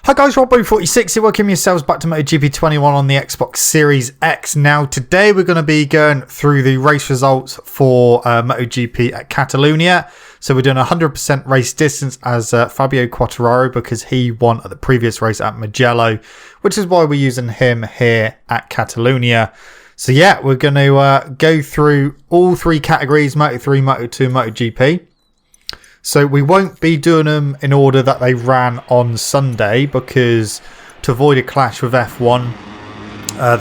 Hi guys, Robbo46 here, welcome yourselves back to MotoGP 21 on the Xbox Series X. Now today we're going to be going through the race results for MotoGP at Catalunya. So we're doing 100% race distance as Fabio Quartararo because he won at the previous race at Mugello, which is why we're using him here at Catalunya. So yeah, we're going to go through all three categories, Moto3, Moto2, MotoGP. So we won't be doing them in order that they ran on Sunday because to avoid a clash with F1,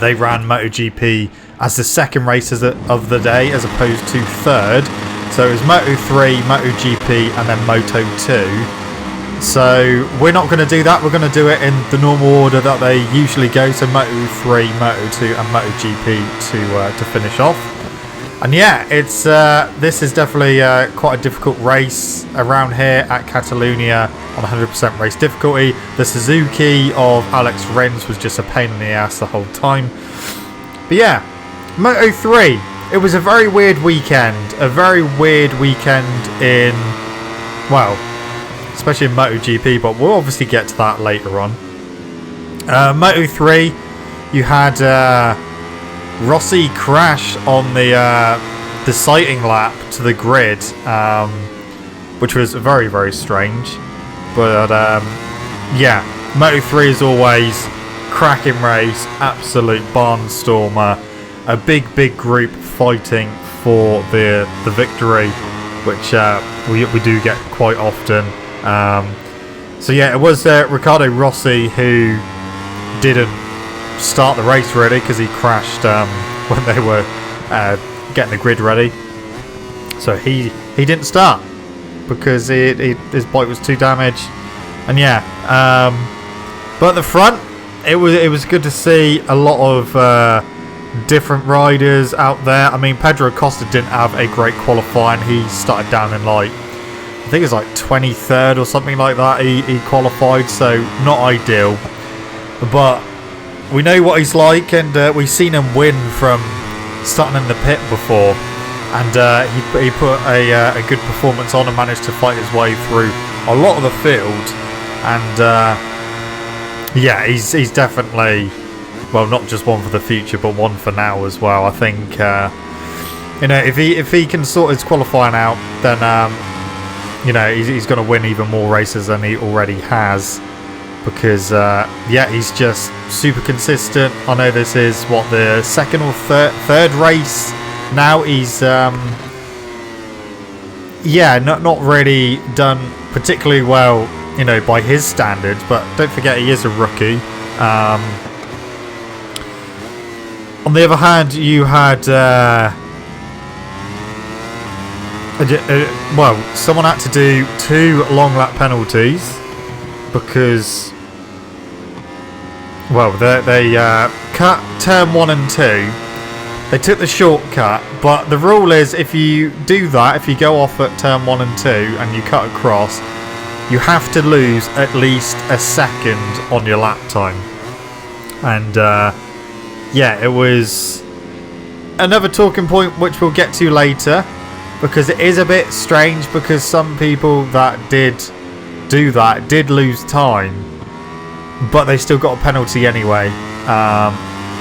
they ran MotoGP as the second race of the day as opposed to third. So it was Moto3, MotoGP and then Moto2. So we're not going to do that. We're going to do it in the normal order that they usually go. So Moto3, Moto2 and MotoGP to finish off. And yeah, it's this is definitely quite a difficult race around here at Catalunya on 100% race difficulty. The Suzuki of Alex Rins was just a pain in the ass the whole time. But yeah, Moto3, it was a very weird weekend. A very weird weekend in, well, especially in MotoGP, but we'll obviously get to that later on. Moto3, you had Rossi crash on the sighting lap to the grid, which was very, very strange. But yeah, Moto3 is always cracking race, absolute barnstormer, a big group fighting for the victory, which we do get quite often. So yeah, it was Ricardo Rossi who didn't start the race ready because he crashed when they were getting the grid ready. So he didn't start because his bike was too damaged. And yeah, but at the front it was good to see a lot of different riders out there. I mean, Pedro Acosta didn't have a great qualifying. He started down in I think it was 23rd or something like that. He qualified, so not ideal, but we know what he's like, and we've seen him win from starting in the pit before, and he put a good performance on and managed to fight his way through a lot of the field. And yeah, he's definitely, well, not just one for the future, but one for now as well. I think you know, if he can sort his qualifying out, then you know, he's going to win even more races than he already has. Because yeah, he's just super consistent. I know this is the second or third race now. He's yeah, not really done particularly well, you know, by his standards. But don't forget, he is a rookie. On the other hand, you had well, someone had to do 2 long lap penalties. Because, well, they cut turn 1 and 2. They took the shortcut, but the rule is if you do that, if you go off at turn 1 and 2 and you cut across, you have to lose at least a second on your lap time. And yeah, it was another talking point which we'll get to later, because it is a bit strange because some people that did lose time, but they still got a penalty anyway,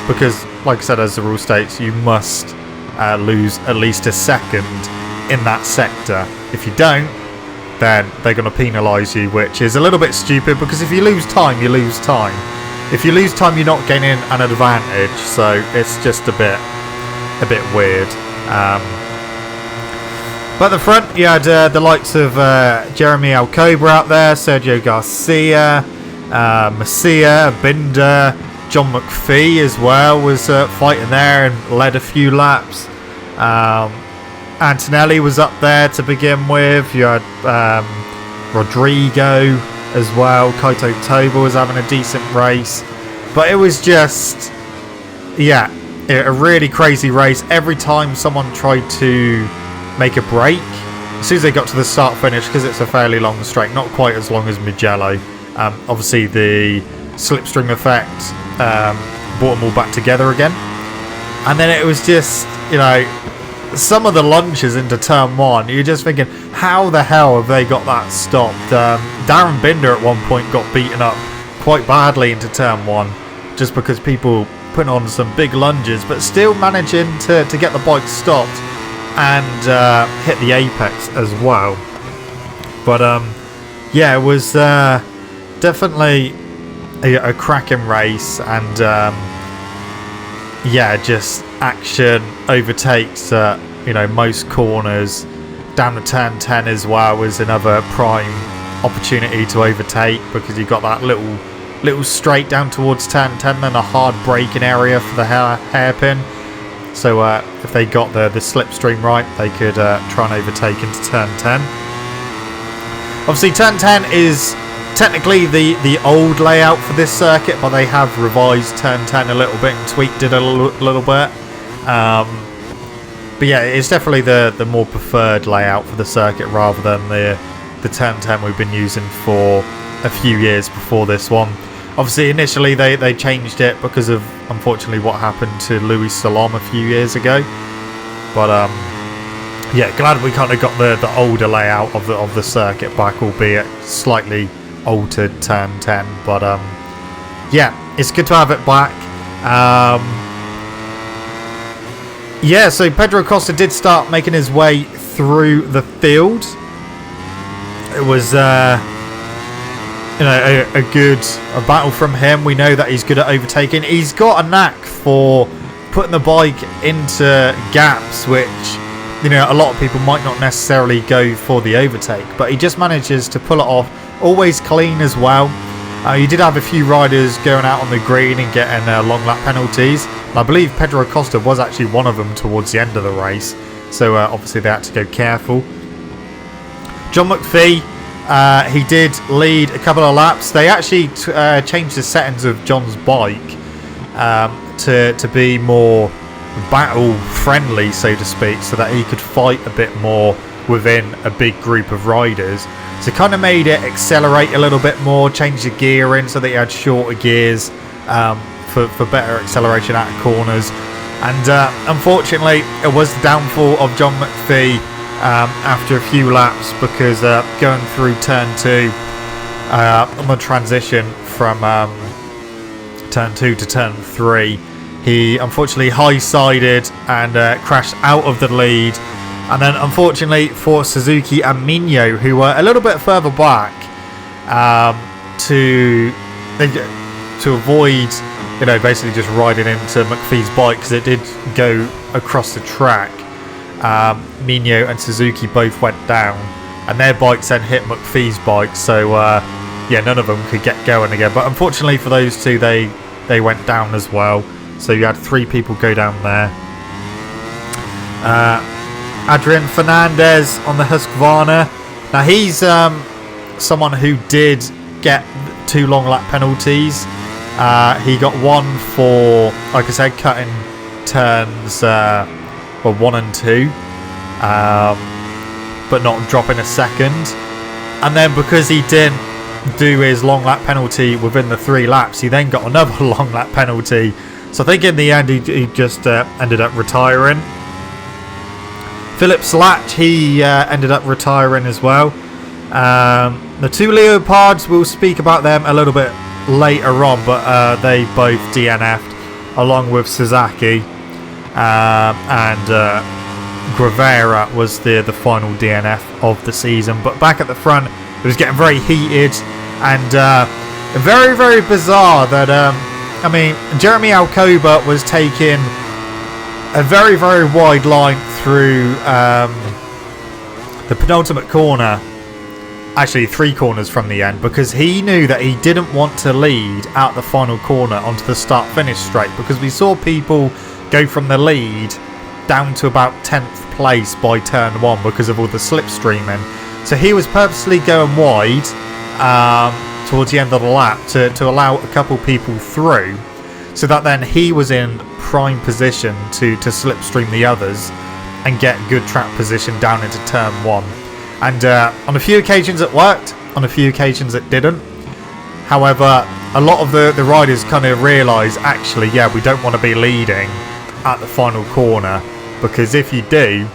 because like I said, as the rule states, you must lose at least a second in that sector. If you don't, then they're going to penalise you, which is a little bit stupid, because if you lose time, you lose time. If you lose time, you're not gaining an advantage, so it's just a bit weird. But at the front, you had the likes of Jeremy Alcoba out there, Sergio Garcia, Masia, Binder, John McPhee as well was fighting there and led a few laps. Antonelli was up there to begin with. You had Rodrigo as well. Kaito Toba was having a decent race. But it was just, yeah, a really crazy race. Every time someone tried to make a break, as soon as they got to the start finish, because it's a fairly long straight, not quite as long as Mugello, obviously the slipstream effect brought them all back together again. And then it was just, you know, some of the launches into turn 1, you're just thinking, how the hell have they got that stopped? Darren Binder at one point got beaten up quite badly into turn 1 just because people put on some big lunges, but still managing to get the bike stopped and hit the apex as well. But yeah, it was definitely a cracking race, and yeah, just action overtakes most corners. Down to turn 10 as well was another prime opportunity to overtake, because you got that little straight down towards turn 10 and a hard braking area for the hairpin. So if they got the slipstream right, they could try and overtake into turn 10. Obviously turn 10 is technically the old layout for this circuit, but they have revised turn 10 a little bit and tweaked it a little bit. But yeah, it's definitely the more preferred layout for the circuit rather than the turn 10 we've been using for a few years before this one. Obviously initially they changed it because of, unfortunately, what happened to Louis Salom a few years ago. But yeah, glad we kind of got the older layout of the circuit back, albeit slightly altered turn 10. But yeah, it's good to have it back. Yeah, so Pedro Acosta did start making his way through the field. It was a good battle from him. We know that he's good at overtaking. He's got a knack for putting the bike into gaps, which a lot of people might not necessarily go for the overtake, but he just manages to pull it off. Always clean as well. You did have a few riders going out on the green and getting long lap penalties. And I believe Pedro Acosta was actually one of them towards the end of the race. So obviously they had to go careful. John McPhee, he did lead a couple of laps. They actually changed the settings of John's bike to be more battle friendly, so to speak, so that he could fight a bit more within a big group of riders. So kind of made it accelerate a little bit more, changed the gearing so that you had shorter gears for better acceleration out of corners. And unfortunately, it was the downfall of John McPhee after a few laps, because going through turn 2 on the transition from turn 2 to turn 3, he unfortunately high-sided and crashed out of the lead. And then unfortunately for Suzuki and Mino, who were a little bit further back, to avoid basically just riding into McPhee's bike, because it did go across the track. Mino and Suzuki both went down, and their bikes then hit McPhee's bike, so yeah, none of them could get going again. But unfortunately for those two, they went down as well, so you had 3 people go down there. Adrian Fernandez on the Husqvarna. Now he's someone who did get 2 long lap penalties. He got one for, like I said, cutting turns 1 and 2, but not dropping a second. And then because he didn't do his long lap penalty within the 3 laps, he then got another long lap penalty. So I think in the end he just ended up retiring. Philip Slatch, he ended up retiring as well. The 2 Leopards, we'll speak about them a little bit later on, but they both DNF'd along with Sasaki, and Guevara was the final DNF of the season. But back at the front, it was getting very heated, and very, very bizarre that Jeremy Alcoba was taking a very, very wide line through the penultimate corner, actually 3 corners from the end, because he knew that he didn't want to lead out the final corner onto the start-finish straight, because we saw people go from the lead down to about 10th place by turn 1 because of all the slipstreaming. So he was purposely going wide towards the end of the lap to allow a couple people through, so that then he was in prime position to slipstream the others and get good track position down into turn 1. And on a few occasions it worked, on a few occasions it didn't. However, a lot of the riders kind of realised, actually, yeah, we don't want to be leading at the final corner, because if you do,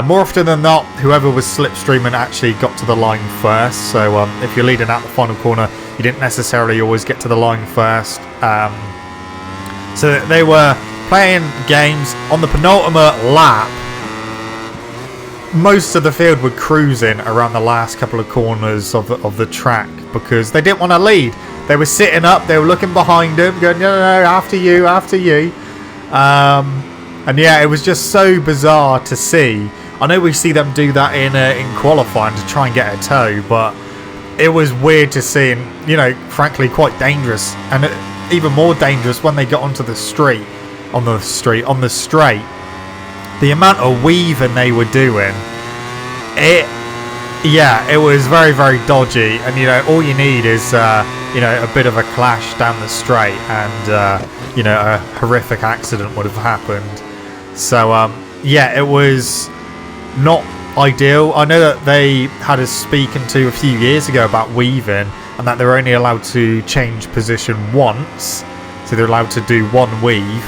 More often than not, whoever was slipstreaming actually got to the line first. So if you're leading out the final corner, you didn't necessarily always get to the line first. So they were playing games on the penultimate lap. Most of the field were cruising around the last couple of corners of the track because they didn't want to lead. They were sitting up, they were looking behind them, going, no, after you. And yeah, it was just so bizarre to see. I know we see them do that in qualifying to try and get a tow, but it was weird to see and, you know, frankly quite dangerous. And even more dangerous when they got onto the straight. The amount of weaving they were doing, it was very, very dodgy. And, you know, all you need is, you know, a bit of a clash down the straight and, you know, a horrific accident would have happened. So, yeah, it was not ideal. I know that they had us speaking to a few years ago about weaving and that they're only allowed to change position once. So they're allowed to do one weave.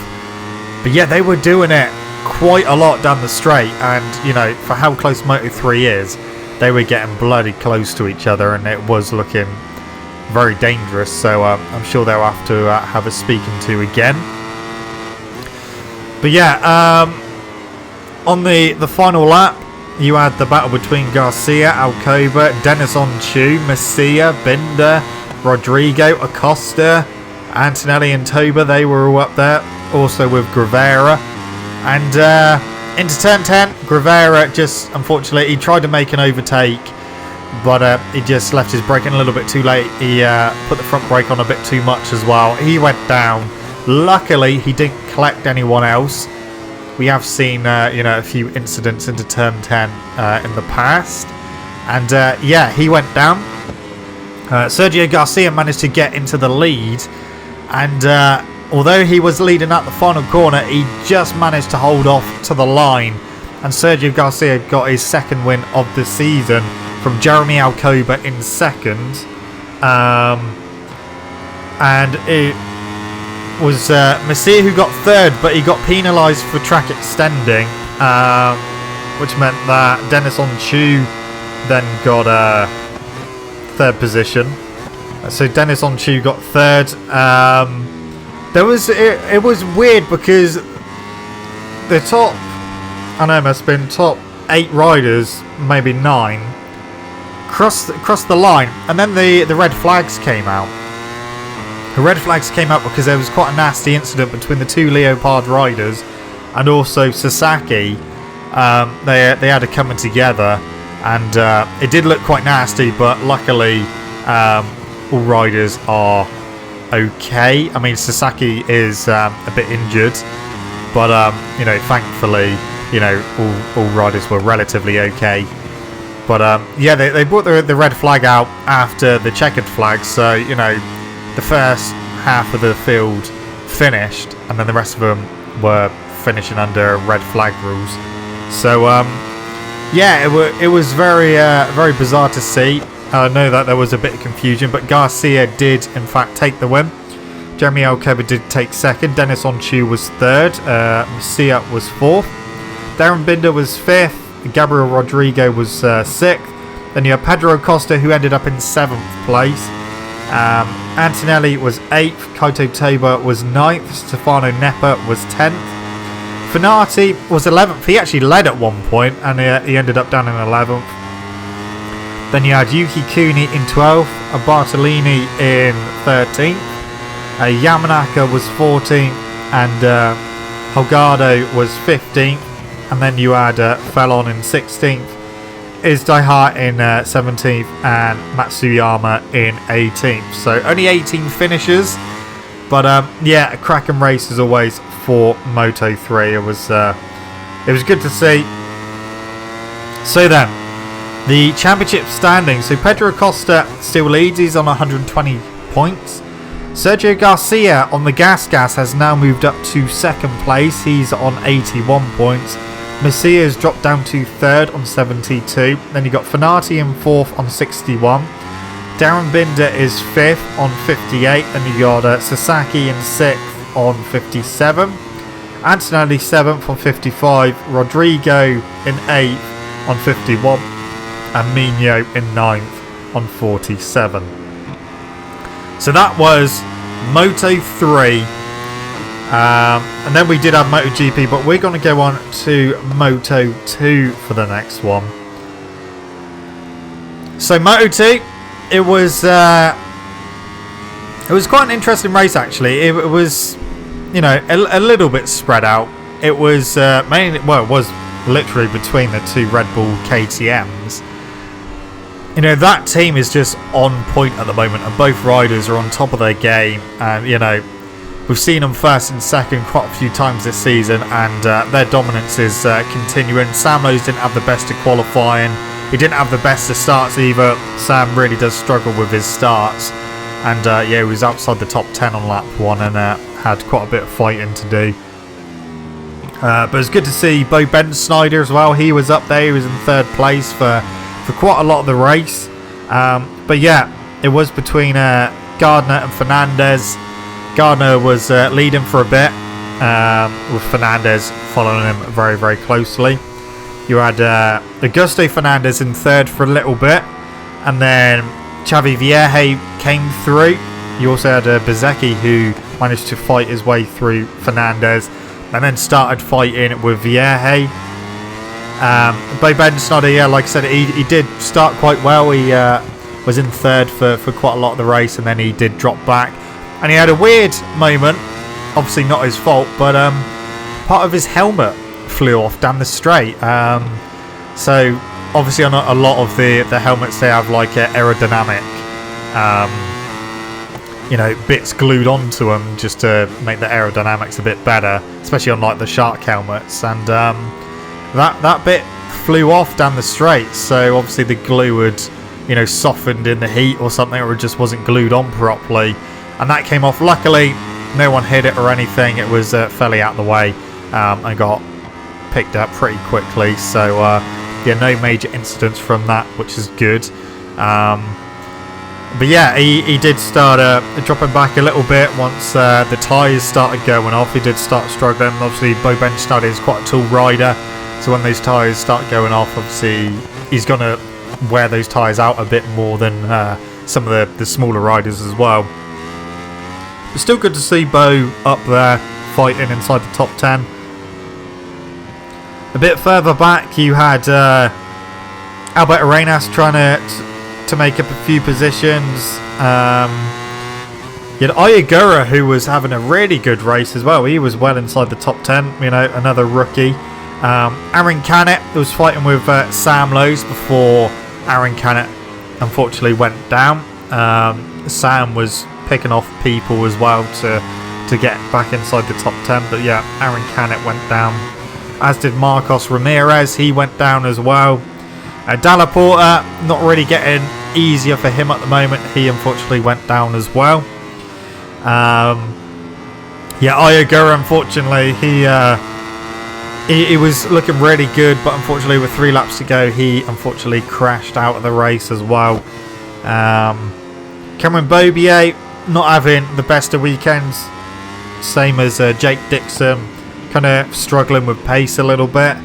But yeah, they were doing it quite a lot down the straight, and you know, for how close Moto3 is, they were getting bloody close to each other, and it was looking very dangerous. So I'm sure they'll have to have a speaking to again. But yeah, on the final lap, you had the battle between Garcia, Alcoba, Dennis Onchu, Messia, Binder, Rodrigo, Acosta, Antonelli and Toba. They were all up there. Also with Gravera. And into turn 10, Gravera just, unfortunately, he tried to make an overtake, but he just left his braking a little bit too late. He put the front brake on a bit too much as well. He went down. Luckily, he didn't collect anyone else. We have seen, you know, a few incidents into turn 10 in the past. And yeah, he went down. Sergio Garcia managed to get into the lead. And although he was leading at the final corner, he just managed to hold off to the line. And Sergio Garcia got his second win of the season from Jeremy Alcoba in second. And it was Messia who got third, but he got penalised for track extending, which meant that Dennis Onchu then got third position. So Dennis Onchu got third. It was weird because the top, I know it must have been top 8 riders, maybe 9, crossed the line, and then the red flags came out. The red flags came out because there was quite a nasty incident between the 2 Leopard riders and also Sasaki. They had a coming together, and it did look quite nasty, but luckily all riders are okay. I mean, Sasaki is a bit injured, but you know, thankfully, you know, all riders were relatively okay. But yeah, they brought the red flag out after the checkered flag, so you know, the first half of the field finished, and then the rest of them were finishing under red flag rules. So yeah, it was very very bizarre to see. I know that there was a bit of confusion, but Garcia did in fact take the win. Jeremy Alcoba did take second. Dennis Onchu was third. Messia was fourth. Darren Binder was fifth. Gabriel Rodrigo was sixth. Then you have Pedro Acosta, who ended up in 7th place. Antonelli was 8th. Kaito Toba was 9th. Stefano Neppa was 10th. Finati was 11th. He actually led at one point, and he ended up down in 11th. Then you had Yuki Kuni in 12th, Bartolini in 13th, Yamanaka was 14th, and Holgado was 15th, and then you had Fellon in 16th, Izdaihar in 17th, and Matsuyama in 18th. So only 18 finishers, but yeah, a cracking race as always for Moto3. It was good to see. So then, the championship standings. So Pedro Acosta still leads. He's on 120 points. Sergio Garcia on the gas has now moved up to 2nd place. He's on 81 points. Messia has dropped down to 3rd on 72. Then you got Finati in 4th on 61. Darren Binder is 5th on 58. Then you got Sasaki in 6th on 57. Antonelli 7th on 55, Rodrigo in 8th on 51, and Mino in 9th on 47. So that was Moto 3. And then we did have MotoGP, but we're going to go on to Moto 2 for the next one. So Moto 2, it was quite an interesting race actually. It was, you know, a little bit spread out. It was mainly, well, it was literally between the two Red Bull KTMs. You know, that team is just on point at the moment, and both riders are on top of their game. And you know, we've seen them first and second quite a few times this season, and their dominance is continuing. Sam Lowe's didn't have the best of qualifying. He didn't have the best of starts either. Sam really does struggle with his starts. And yeah, he was outside the top 10 on lap 1 and had quite a bit of fighting to do. But it's good to see Bo Bendsnyder as well. He was up there. He was in 3rd place for quite a lot of the race. But yeah, it was between Gardner and Fernandez. Gardner was leading for a bit, with Fernandez following him very, very closely. You had Augusto Fernandez in 3rd for a little bit, and then Xavi Vierge came through. You also had Bezzecchi, who managed to fight his way through Fernandez, and then started fighting with Vierge. Bo Bendsnyder, yeah, like I said, he did start quite well. He was in 3rd for quite a lot of the race, and then he did drop back. And he had a weird moment, obviously not his fault, but part of his helmet flew off down the straight. So obviously on a lot of the helmets, they have like aerodynamic you know, bits glued onto them just to make the aerodynamics a bit better, especially on like the shark helmets. And that bit flew off down the straight, so obviously the glue had, you know, softened in the heat or something, or it just wasn't glued on properly, and that came off. Luckily no one hit it or anything. It was fairly out of the way, and got picked up pretty quickly. So yeah, no major incidents from that, which is good. But yeah, he did start dropping back a little bit once the tyres started going off. He did start struggling. Obviously Bo Bendsnyder is quite a tall rider, so when those tyres start going off, obviously he's going to wear those tyres out a bit more than some of the smaller riders as well. But still good to see Bo up there fighting inside the top 10. A bit further back, you had Albert Arenas trying to make up a few positions. You had Ayagura, who was having a really good race as well. He was well inside the top 10, you know, another rookie. Aaron Canet was fighting with Sam Lowe's before Aaron Canet unfortunately went down. Sam was picking off people as well to get back inside the top 10. But yeah, Aaron Canet went down, as did Marcos Ramirez. He went down as well. Dalla Porta, not really getting easier for him at the moment. He unfortunately went down as well. Yeah, Ayagura, unfortunately, he was looking really good, but unfortunately with 3 laps to go, he unfortunately crashed out of the race as well. Cameron Beaubier not having the best of weekends, same as Jake Dixon, kind of struggling with pace a little bit.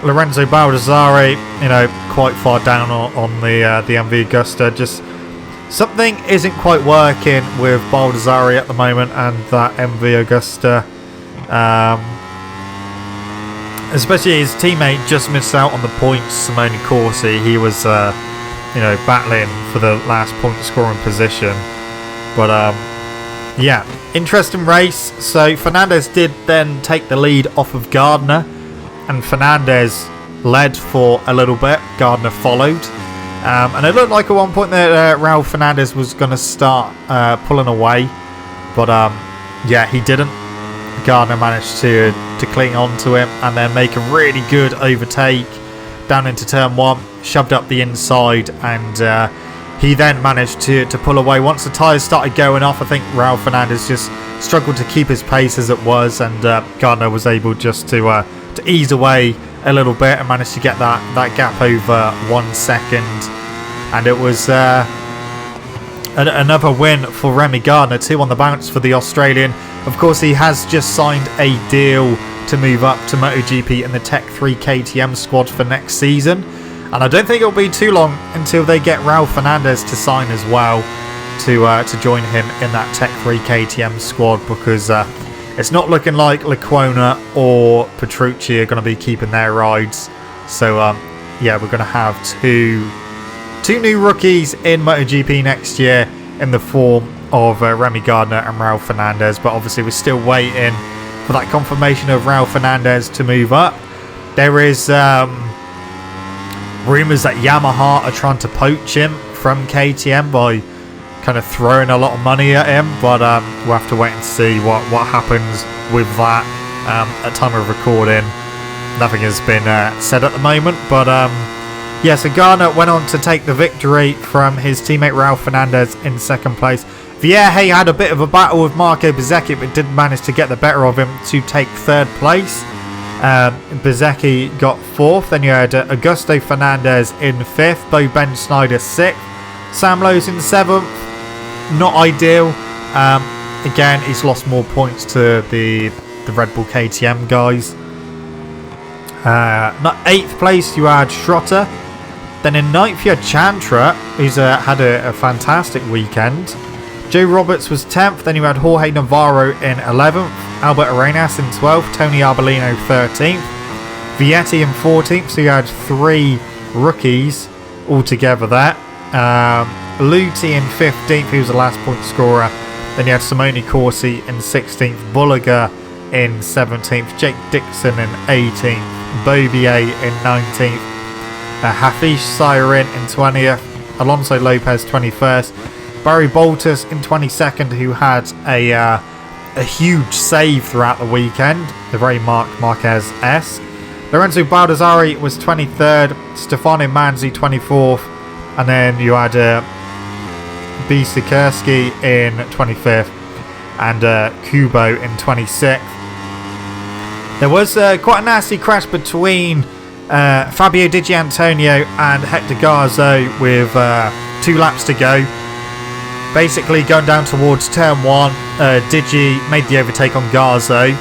Lorenzo Baldassare, you know, quite far down on the MV Agusta. Just something isn't quite working with Baldassare at the moment and that MV Agusta. Especially his teammate just missed out on the points, Simone Corsi. He was, you know, battling for the last point scoring position. But yeah, interesting race. So Fernandez did then take the lead off of Gardner, and Fernandez led for a little bit. Gardner followed, and it looked like at one point that Raul Fernandez was going to start pulling away, but yeah, he didn't. Gardner managed to cling on to him and then make a really good overtake down into turn 1, shoved up the inside, and he then managed to pull away. Once the tyres started going off, I think Raul Fernandez just struggled to keep his pace as it was, and Gardner was able just to ease away a little bit and managed to get that gap over 1 second. And it was Another win for Remy Gardner, 2 on the bounce for the Australian. Of course, he has just signed a deal to move up to MotoGP in the Tech 3 KTM squad for next season. And I don't think it'll be too long until they get Raul Fernandez to sign as well to join him in that Tech 3 KTM squad, because it's not looking like Lecuona or Petrucci are going to be keeping their rides. So, yeah, we're going to have two new rookies in MotoGP next year in the form of Remy Gardner and Raul Fernandez. But obviously we're still waiting for that confirmation of Raul Fernandez to move up. There is rumours that Yamaha are trying to poach him from KTM by kind of throwing a lot of money at him. But we'll have to wait and see what happens with that. At time of recording, nothing has been said at the moment. But yeah, so Gardner went on to take the victory from his teammate Raul Fernandez in second place. Vierge had a bit of a battle with Marco Bezzecchi, but didn't manage to get the better of him to take third place. Bezzecchi got fourth. Then you had Augusto Fernandez in fifth, Bo Ben Snyder sixth, Sam Lowes in seventh. Not ideal. Again, he's lost more points to the Red Bull KTM guys. Eighth place you had Schrotter. Then in ninth you had Chantra, who's had a fantastic weekend. Joe Roberts was 10th. Then you had Jorge Navarro in 11th, Albert Arenas in 12th, Tony Arbolino 13th, Vietti in 14th. So you had 3 rookies altogether there. Luti in 15th, who was the last point scorer. Then you had Simone Corsi in 16th, Bulliger in 17th, Jake Dixon in 18th, Bobier in 19th, Hafiz Syrin in 20th, Alonso Lopez 21st, Barry Boltus in 22nd, who had a huge save throughout the weekend, the very Marc Marquez-esque. Lorenzo Baldassari was 23rd, Stefano Manzi 24th, and then you had B. Sikorsky in 25th and Kubo in 26th. There was quite a nasty crash between Fabio Di Giannantonio and Hector Garzo with 2 laps to go. Basically going down towards turn 1, Digi made the overtake on Garzo,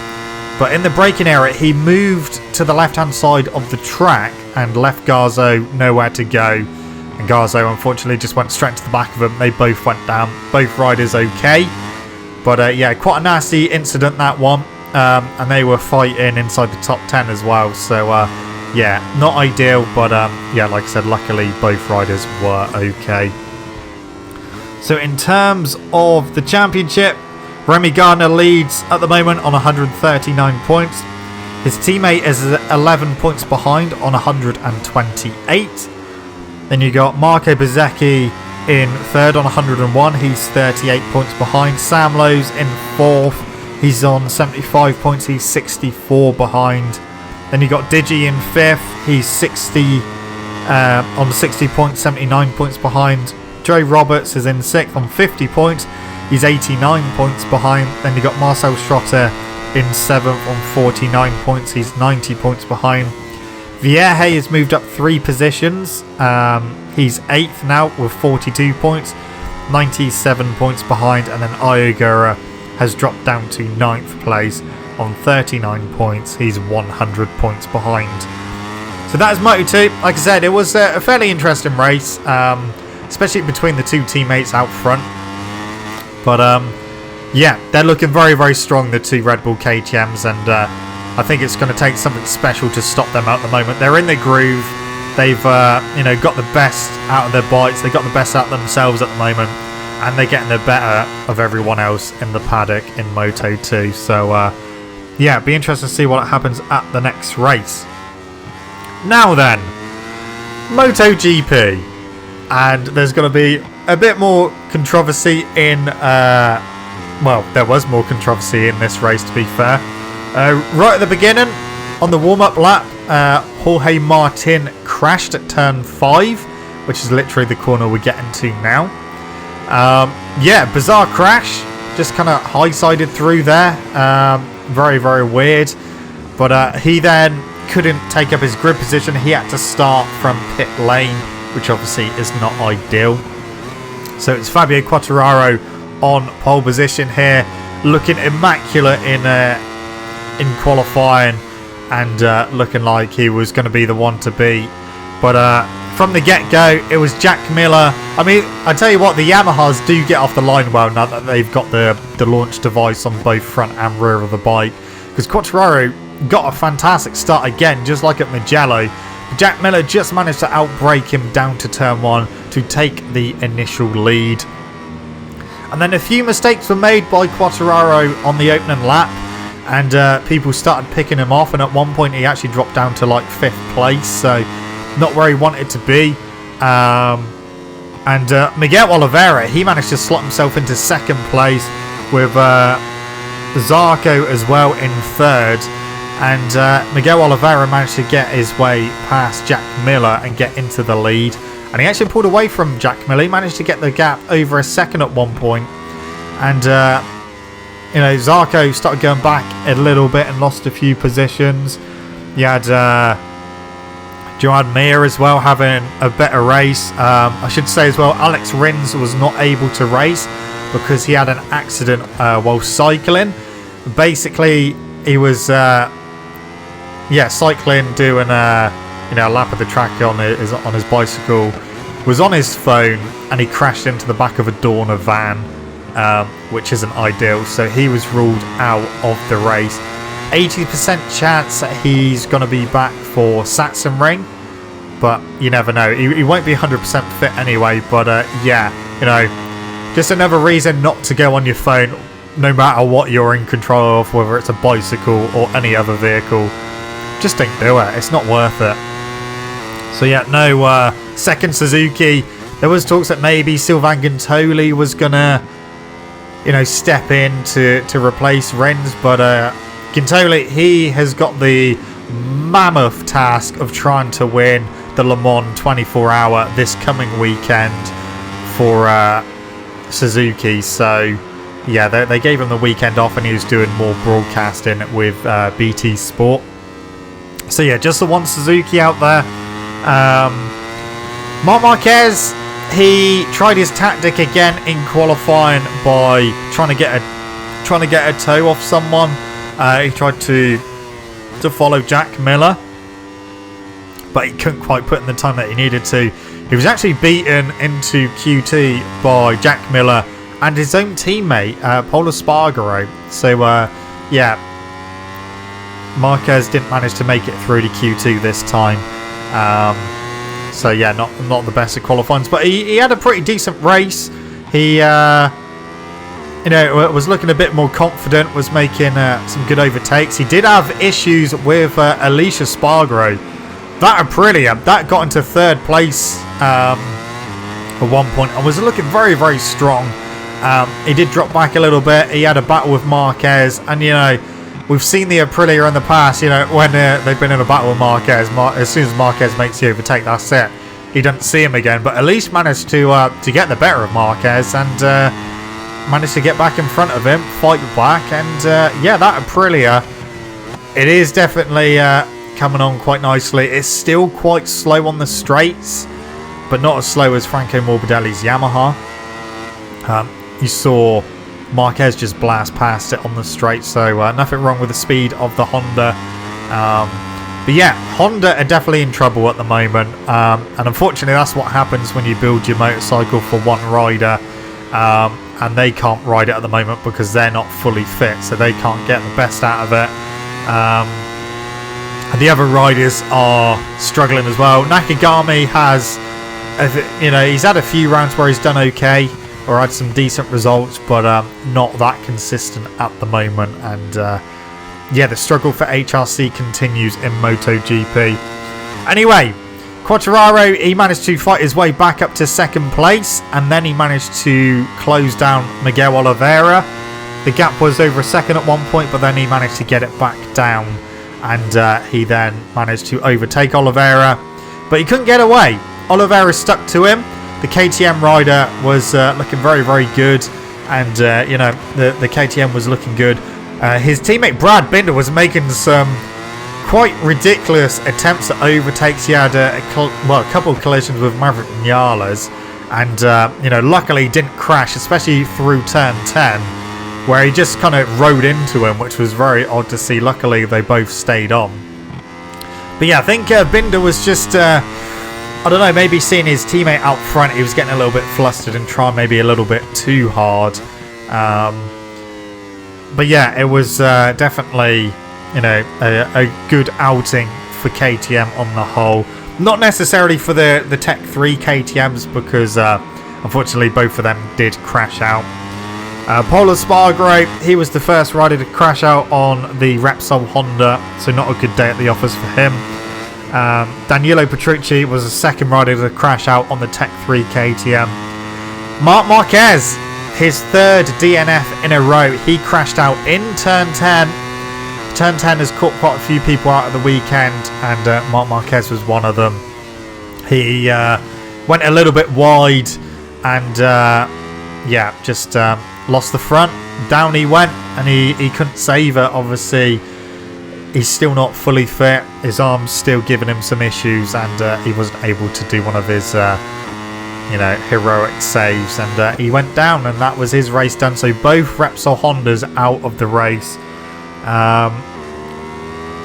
but in the braking area he moved to the left hand side of the track and left Garzo nowhere to go, and Garzo unfortunately just went straight to the back of him. They both went down, both riders okay, but yeah, quite a nasty incident that one. And they were fighting inside the top 10 as well, so yeah, not ideal, but yeah, like I said, luckily both riders were okay. So in terms of the championship, Remy Gardner leads at the moment on 139 points. His teammate is 11 points behind on 128. Then you got Marco Bezzecchi in third on 101. He's 38 points behind. Sam Lowes in fourth. He's on 75 points. He's 64 behind. Then you got Digi in fifth. He's 60 on 60 points, 79 points behind. Joe Roberts is in sixth on 50 points. He's 89 points behind. Then you got Marcel Schrotter in seventh on 49 points. He's 90 points behind. Vierge has moved up 3 positions. He's 8th now with 42 points, 97 points behind. And then Ayogura has dropped down to 9th place on 39 points. He's 100 points behind. So that is Moto2. Like I said, it was a fairly interesting race, especially between the 2 teammates out front. But yeah, they're looking very, very strong, the 2 Red Bull KTMs, and I think it's going to take something special to stop them at the moment. They're in the groove. They've got the best out of their bikes. They've got the best out of themselves at the moment, and they're getting the better of everyone else in the paddock in Moto2. So yeah, it'd be interesting to see what happens at the next race. Now then, MotoGP. And there's going to be a bit more controversy in... well, there was more controversy in this race, to be fair. Right at the beginning, on the warm-up lap, Jorge Martin crashed at turn 5, which is literally the corner we're getting to now. Yeah, bizarre crash. Just kind of high-sided through there. Very, very weird. But he then couldn't take up his grid position. He had to start from pit lane, which obviously is not ideal. So it's Fabio Quartararo on pole position here, looking immaculate in qualifying, and looking like he was going to be the one to beat. But from the get-go, it was Jack Miller. I mean, I tell you what, the Yamahas do get off the line well now that they've got the launch device on both front and rear of the bike. Because Quartararo got a fantastic start again, just like at Mugello. Jack Miller just managed to outbrake him down to turn 1 to take the initial lead. And then a few mistakes were made by Quartararo on the opening lap, and people started picking him off, and at one point he actually dropped down to like 5th place, so not where he wanted to be. Miguel Oliveira, he managed to slot himself into 2nd place with Zarco as well in 3rd. And Miguel Oliveira managed to get his way past Jack Miller and get into the lead. And he actually pulled away from Jack Miller. He managed to get the gap over a second at one point. And, Zarco started going back a little bit and lost a few positions. You had Joan Mir as well having a better race. I should say as well, Alex Rins was not able to race because he had an accident while cycling. Basically, he was cycling, doing a lap of the track on his bicycle, was on his phone, and he crashed into the back of a Dorna van, which isn't ideal, so he was ruled out of the race. 80% chance that he's going to be back for Sachsenring, but you never know. He won't be 100% fit anyway, but just another reason not to go on your phone no matter what you're in control of, whether it's a bicycle or any other vehicle. Just don't do it. It's not worth it. So yeah, no second Suzuki. There was talks that maybe Sylvain Guintoli was gonna, step in to replace Rins, but Guintoli, he has got the mammoth task of trying to win the Le Mans 24-hour this coming weekend for Suzuki. So yeah, they gave him the weekend off, and he was doing more broadcasting with BT Sport. So yeah, just the one Suzuki out there. Marc Marquez, he tried his tactic again in qualifying by trying to get a toe off someone. He tried to follow Jack Miller, but he couldn't quite put in the time that he needed to. He was actually beaten into QT by Jack Miller and his own teammate, Pol Espargaro. So Marquez didn't manage to make it through to Q2 this time. So yeah, not the best of qualifying, but he had a pretty decent race. He was looking a bit more confident, was making some good overtakes. He did have issues with Alicia Spargaro. That Aprilia, that got into 3rd place at one point and was looking very, very strong. He did drop back a little bit. He had a battle with Marquez, and we've seen the Aprilia in the past, when they've been in a battle with Marquez. As soon as Marquez makes the overtake, that's it. He doesn't see him again. But Elise managed to get the better of Marquez and managed to get back in front of him, fight back. And that Aprilia, it is definitely coming on quite nicely. It's still quite slow on the straights, but not as slow as Franco Morbidelli's Yamaha. You saw Marquez just blast past it on the straight, so nothing wrong with the speed of the Honda. But yeah, Honda are definitely in trouble at the moment, and unfortunately that's what happens when you build your motorcycle for one rider, and they can't ride it at the moment because they're not fully fit, so they can't get the best out of it. And the other riders are struggling as well. Nakagami has, he's had a few rounds where he's done okay, or had some decent results, but not that consistent at the moment. And the struggle for HRC continues in MotoGP. Anyway, Quartararo, he managed to fight his way back up to 2nd place, and then he managed to close down Miguel Oliveira. The gap was over a second at one point, but then he managed to get it back down, and he then managed to overtake Oliveira, but he couldn't get away. Oliveira stuck to him. The KTM rider was looking very, very good, and the KTM was looking good. His teammate Brad Binder was making some quite ridiculous attempts at overtakes. He had a couple of collisions with Maverick Vinales, And, luckily didn't crash, especially through turn 10, where he just kind of rode into him, which was very odd to see. Luckily, they both stayed on. But yeah, I think Binder was just, I don't know, maybe seeing his teammate out front, he was getting a little bit flustered and trying maybe a little bit too hard. But yeah, it was definitely, a good outing for KTM on the whole. Not necessarily for the Tech 3 KTMs, because unfortunately both of them did crash out. Pol Espargaro, he was the first rider to crash out on the Repsol Honda, so not a good day at the office for him. Danilo Petrucci was the second rider to crash out on the Tech 3 KTM. Marc Marquez, his third DNF in a row, he crashed out in turn 10. Turn 10 has caught quite a few people out of the weekend, and Marc Marquez was one of them. He went a little bit wide and just lost the front. Down he went, and he couldn't save it. Obviously, he's still not fully fit. His arm's still giving him some issues, and he wasn't able to do one of his heroic saves, and he went down, and that was his race done. So both Repsol Hondas out of the race.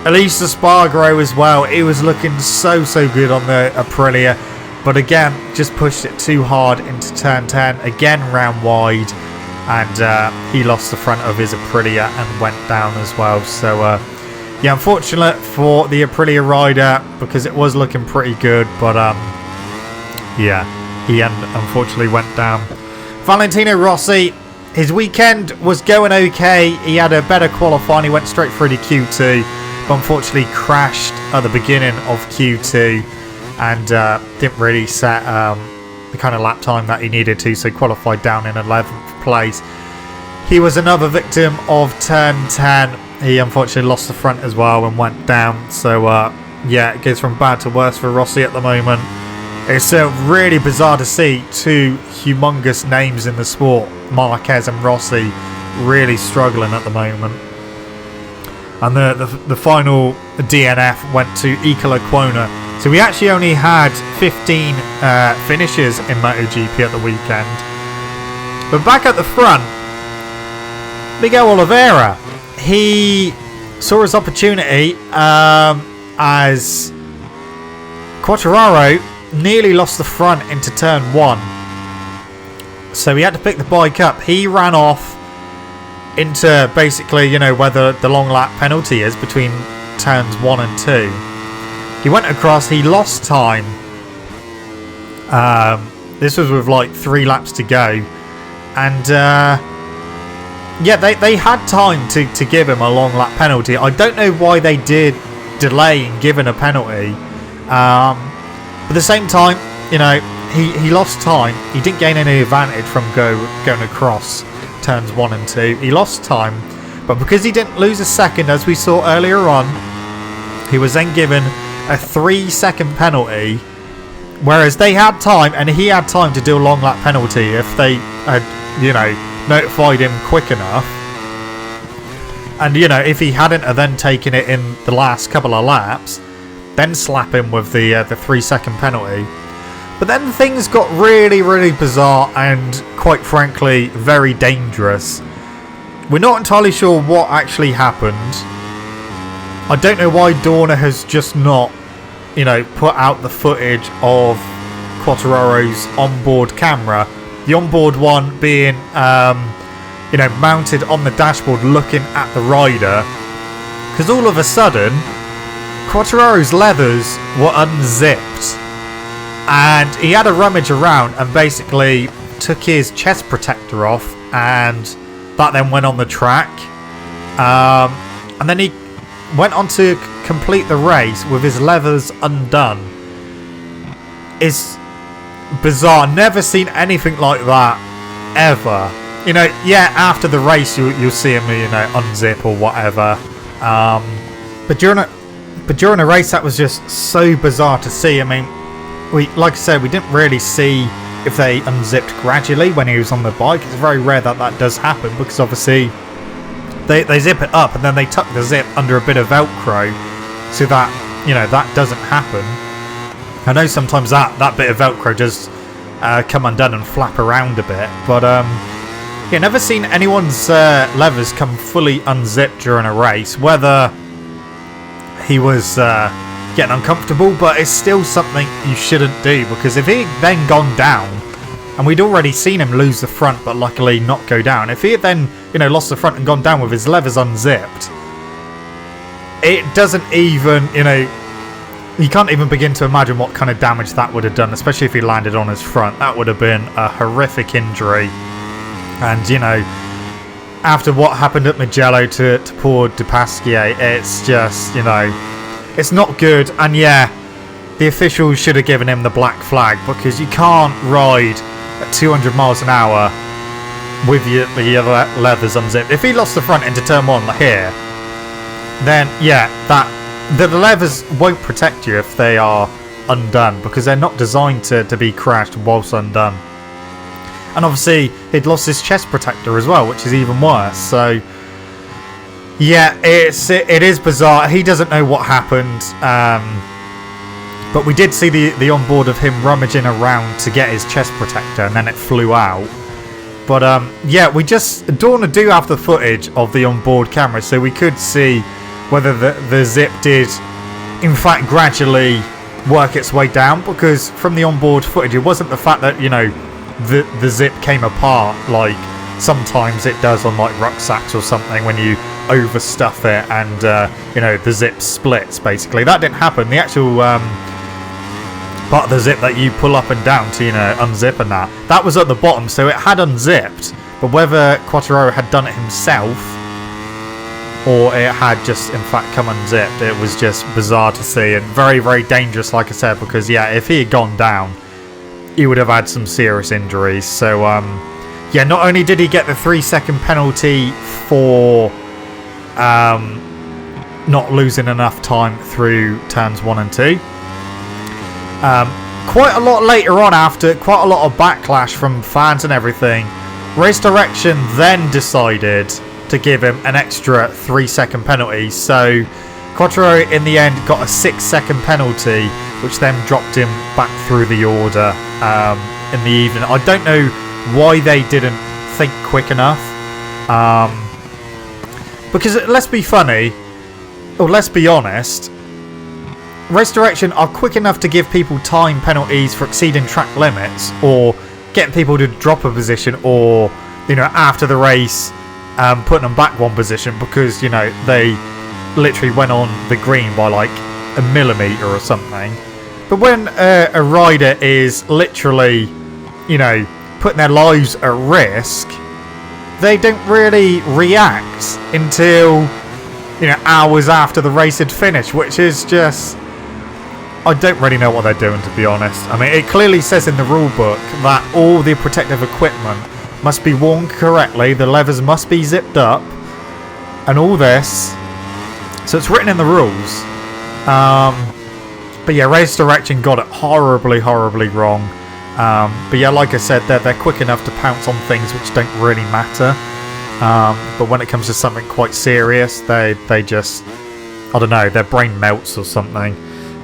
Elise Espargaro as well, he was looking so good on the Aprilia, but again just pushed it too hard into turn 10, again ran wide, and he lost the front of his Aprilia and went down as well. So unfortunate for the Aprilia rider, because it was looking pretty good, but he unfortunately went down. Valentino Rossi, his weekend was going okay. He had a better qualifying. He went straight through to Q2, but unfortunately crashed at the beginning of Q2 and didn't really set the kind of lap time that he needed to, so qualified down in 11th place. He was another victim of turn 10. He unfortunately lost the front as well and went down. So it goes from bad to worse for Rossi at the moment. It's really bizarre to see two humongous names in the sport, Marquez and Rossi, really struggling at the moment. And the final DNF went to Iker Lecuona. So we actually only had 15 finishes in MotoGP at the weekend. But back at the front, Miguel Oliveira, he saw his opportunity as Quartararo nearly lost the front into turn 1. So he had to pick the bike up. He ran off into basically, where the long lap penalty is between turns 1 and 2. He went across, he lost time. This was with like 3 laps to go. And they had time to give him a long lap penalty. I don't know why they did delay in giving a penalty. But at the same time, he lost time. He didn't gain any advantage from going across turns 1 and 2. He lost time, but because he didn't lose a second, as we saw earlier on, he was then given a 3-second penalty, whereas they had time, and he had time to do a long lap penalty if they had, notified him quick enough. And, if he hadn't have then taken it in the last couple of laps, then slap him with the 3-second penalty. But then things got really, really bizarre and, quite frankly, very dangerous. We're not entirely sure what actually happened. I don't know why Dorna has just not, put out the footage of Quartararo's onboard camera. The onboard one being, mounted on the dashboard looking at the rider. Because all of a sudden, Quartararo's leathers were unzipped. And he had a rummage around and basically took his chest protector off, and that then went on the track. And then he went on to complete the race with his leathers undone. It's bizarre. Never seen anything like that ever. After the race you'll see him, unzip or whatever. But during a race, that was just so bizarre to see. I mean, like I said, we didn't really see if they unzipped gradually when he was on the bike. It's very rare that does happen, because obviously they zip it up and then they tuck the zip under a bit of Velcro so that, that doesn't happen. I know sometimes that bit of Velcro does come undone and flap around a bit. But yeah, never seen anyone's levers come fully unzipped during a race, whether he was getting uncomfortable, but it's still something you shouldn't do, because if he had then gone down, and we'd already seen him lose the front but luckily not go down, if he had then, you know, lost the front and gone down with his levers unzipped, it doesn't even, you know, you can't even begin to imagine what kind of damage that would have done, especially if he landed on his front. That would have been a horrific injury. And, you know, after what happened at Mugello to poor De Pasquier, it's just, you know, it's not good. And yeah, the officials should have given him the black flag, because you can't ride at 200 miles an hour with your levers unzipped. If he lost the front into turn 1 like here, then yeah, the levers won't protect you if they are undone, because they're not designed to be crashed whilst undone. And obviously he'd lost his chest protector as well, which is even worse. So yeah, it is bizarre. He doesn't know what happened, but we did see the onboard of him rummaging around to get his chest protector, and then it flew out. But yeah, we just Dorna do have the footage of the onboard camera, so we could see whether the zip did in fact gradually work its way down, because from the onboard footage it wasn't the fact that, you know, the zip came apart like sometimes it does on like rucksacks or something when you overstuff it and you know, the zip splits. Basically that didn't happen. The actual part of the zip that you pull up and down to, you know, unzip and that was at the bottom, so it had unzipped. But whether Quartararo had done it himself or it had just in fact come unzipped, it was just bizarre to see, and very, very dangerous, like I said, because yeah, if he had gone down, he would have had some serious injuries. So yeah, not only did he get the 3-second penalty for not losing enough time through turns 1 and 2, quite a lot later on, after quite a lot of backlash from fans and everything, Race Direction then decided to give him an extra 3-second penalty. So Quartararo in the end got a 6-second penalty, which then dropped him back through the order in the evening. I don't know why they didn't think quick enough, because let's be funny, or let's be honest, Race Direction are quick enough to give people time penalties for exceeding track limits or getting people to drop a position, or, you know, after the race putting them back 1 position because, you know, they literally went on the green by like a millimetre or something. But when a rider is literally, you know, putting their lives at risk, they don't really react until, you know, hours after the race had finished, which is just, I don't really know what they're doing, to be honest. I mean, it clearly says in the rule book that all the protective equipment must be worn correctly, the levers must be zipped up, and all this. So it's written in the rules. But yeah, Race Direction got it horribly, horribly wrong. But yeah, like I said, they're quick enough to pounce on things which don't really matter. But when it comes to something quite serious, they just, I don't know, their brain melts or something.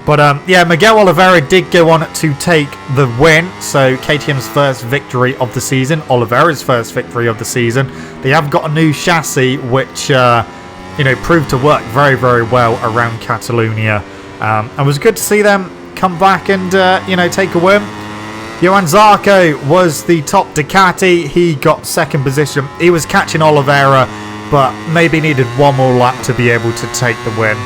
But yeah, Miguel Oliveira did go on to take the win. So KTM's first victory of the season, Oliveira's first victory of the season. They have got a new chassis which you know, proved to work very, very well around Catalonia. And it was good to see them come back and you know, take a win. Johan Zarco was the top Ducati. He got 2nd position. He was catching Oliveira, but maybe needed 1 more lap to be able to take the win.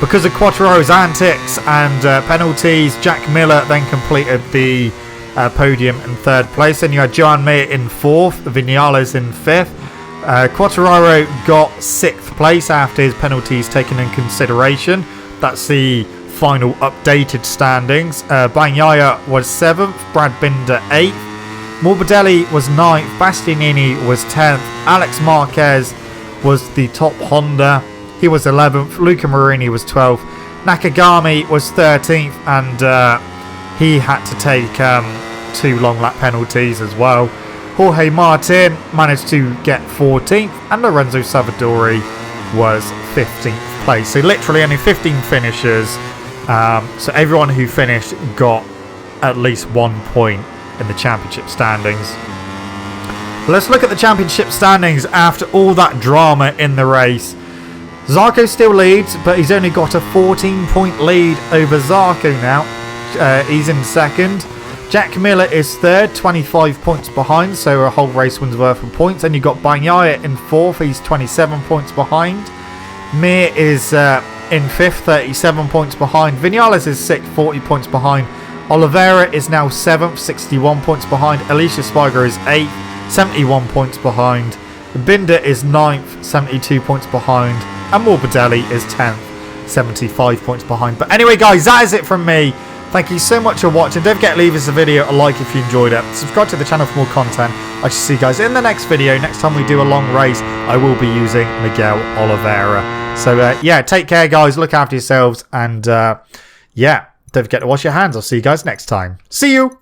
Because of Quartararo's antics and penalties, Jack Miller then completed the podium in 3rd place. Then you had Joan Mir in 4th, Vinales in 5th. Quartararo got 6th place after his penalties taken in consideration. That's the final updated standings. Bagnaia was 7th, Brad Binder 8th, Morbidelli was 9th, Bastianini was 10th, Alex Marquez was the top Honda. He was 11th. Luca Marini was 12th. Nakagami was 13th, and he had to take 2 long lap penalties as well. Jorge Martin managed to get 14th, and Lorenzo Savadori was 15th place. So literally only 15 finishers. So everyone who finished got at least 1 point in the championship standings. Let's look at the championship standings after all that drama in the race. Zarco still leads, but he's only got a 14-point lead over Zarco now. He's in second. Jack Miller is third, 25 points behind, so a whole race win's worth of points. And you've got Bagnaia in fourth, he's 27 points behind. Mir is in fifth, 37 points behind. Vinales is sixth, 40 points behind. Oliveira is now seventh, 61 points behind. Alicia Spiger is eighth, 71 points behind. Binder is ninth, 72 points behind. And Morbidelli is 10th, 75 points behind. But anyway, guys, that is it from me. Thank you so much for watching. Don't forget to leave us a video, a like if you enjoyed it. Subscribe to the channel for more content. I shall see you guys in the next video. Next time we do a long race, I will be using Miguel Oliveira. So, yeah, take care, guys. Look after yourselves. And, yeah, don't forget to wash your hands. I'll see you guys next time. See you!